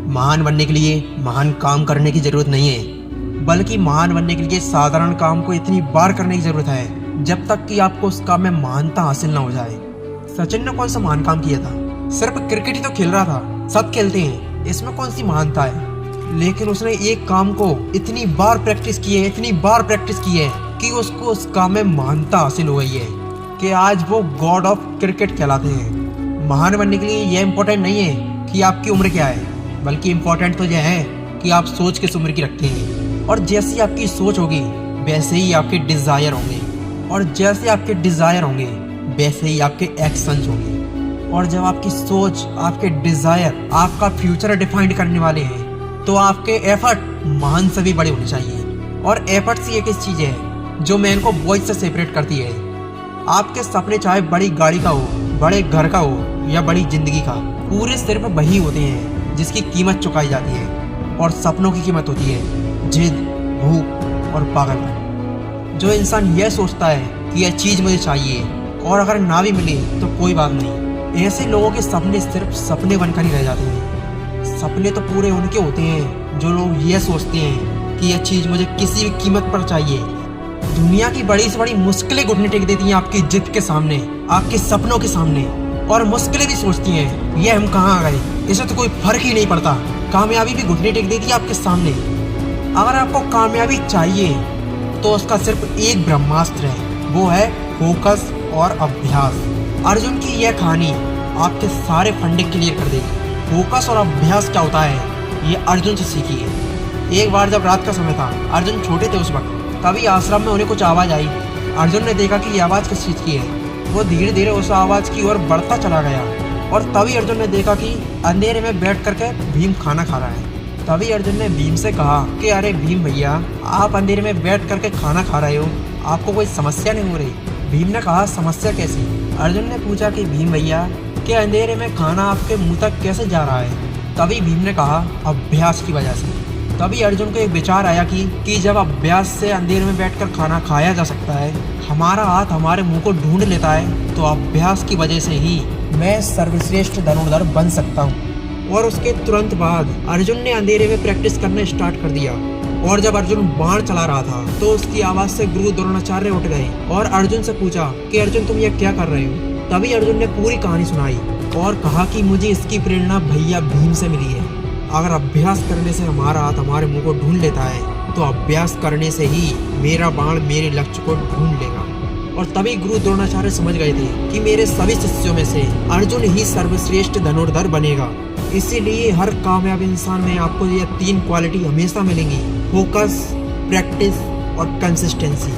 महान बनने के लिए महान काम करने की जरूरत नहीं है, बल्कि महान बनने के लिए साधारण काम को इतनी बार करने की जरूरत है जब तक कि आपको उस काम में महानता हासिल ना हो जाए। सचिन ने कौन सा महान काम किया था? सिर्फ क्रिकेट ही तो खेल रहा था, सब खेलते हैं, इसमें कौन सी महानता है। लेकिन उसने एक काम को इतनी बार प्रैक्टिस की है, इतनी बार प्रैक्टिस की है कि उसको उस काम में महानता हासिल हो गई है कि आज वो गॉड ऑफ क्रिकेट कहलाते हैं। महान बनने के लिए यह इम्पोर्टेंट नहीं है कि आपकी उम्र क्या है, बल्कि इम्पोर्टेंट तो यह है कि आप सोच किस उम्र की रखते हैं। और जैसी आपकी सोच होगी वैसे ही आपके डिज़ायर होंगे, और जैसे आपके डिज़ायर होंगे वैसे ही आपके एक्शंस होंगे। और जब आपकी सोच, आपके डिज़ायर आपका फ्यूचर डिफाइन करने वाले हैं तो आपके एफर्ट महान से भी बड़े होने चाहिए। और एफर्ट्स ये किस चीज़ है जो मैन को बॉयज से सेपरेट करती है। आपके सपने चाहे बड़ी गाड़ी का हो, बड़े घर का हो या बड़ी जिंदगी का, पूरे सिर्फ वही होते हैं जिसकी कीमत चुकाई जाती है। और सपनों की कीमत होती है जिद, भूख और पागलपन। जो इंसान यह सोचता है कि यह चीज़ मुझे चाहिए और अगर ना भी मिले तो कोई बात नहीं, ऐसे लोगों के सपने सिर्फ सपने बनकर ही रह जाते हैं। सपने तो पूरे उनके होते हैं जो लोग यह सोचते हैं कि यह चीज़ मुझे किसी भी कीमत पर चाहिए। दुनिया की बड़ी से बड़ी मुश्किलें घुटने टेक देती हैं आपकी जिद के सामने, आपके सपनों के सामने। और मुश्किलें भी सोचती हैं ये हम कहाँ आ गए, इसे तो कोई फर्क ही नहीं पड़ता। कामयाबी भी घुटने टेक देती है आपके सामने। अगर आपको कामयाबी चाहिए तो उसका सिर्फ एक ब्रह्मास्त्र है, वो है फोकस और अभ्यास। अर्जुन की यह कहानी आपके सारे फंडिंग क्लियर कर देगी। फोकस और अभ्यास क्या होता है ये अर्जुन से सीखिए। एक बार जब रात का समय था, अर्जुन छोटे थे उस वक्त, तभी आश्रम में उन्हें कुछ आवाज़ आई। अर्जुन ने देखा कि ये आवाज़ किस चीज़ की है। वो धीरे धीरे उस आवाज़ की ओर बढ़ता चला गया और तभी अर्जुन ने देखा कि अंधेरे में बैठ करके भीम खाना खा रहा है। तभी अर्जुन ने भीम से कहा कि अरे भीम भैया, आप अंधेरे में बैठ करके खाना खा रहे हो, आपको कोई समस्या नहीं हो रही? भीम ने कहा समस्या कैसी? अर्जुन ने पूछा कि भीम भैया कि अंधेरे में खाना आपके मुंह तक कैसे जा रहा है? तभी भीम ने कहा अभ्यास की वजह से। तभी अर्जुन को एक विचार आया कि जब अभ्यास से अंधेरे में बैठकर खाना खाया जा सकता है, हमारा हाथ हमारे मुंह को ढूंढ लेता है, तो अभ्यास की वजह से ही मैं सर्वश्रेष्ठ धनुर्धर बन सकता हूँ। और उसके तुरंत बाद अर्जुन ने अंधेरे में प्रैक्टिस करना स्टार्ट कर दिया। और जब अर्जुन बाण चला रहा था तो उसकी आवाज़ से गुरु द्रोणाचार्य उठ गए और अर्जुन से पूछा कि अर्जुन तुम यह क्या कर रहे हो? तभी अर्जुन ने पूरी कहानी सुनाई और कहा कि मुझे इसकी प्रेरणा भैया भीम से मिली है। अगर अभ्यास करने से हमारा हाथ हमारे मुंह को ढूंढ लेता है तो अभ्यास करने से ही मेरा बाण मेरे लक्ष्य को ढूंढ लेगा। और तभी गुरु द्रोणाचार्य समझ गए थे कि मेरे सभी शिष्यों में से अर्जुन ही सर्वश्रेष्ठ धनुर्धर बनेगा। इसीलिए हर कामयाब इंसान में आपको ये 3 क्वालिटी हमेशा मिलेंगी: फोकस, प्रैक्टिस और कंसिस्टेंसी।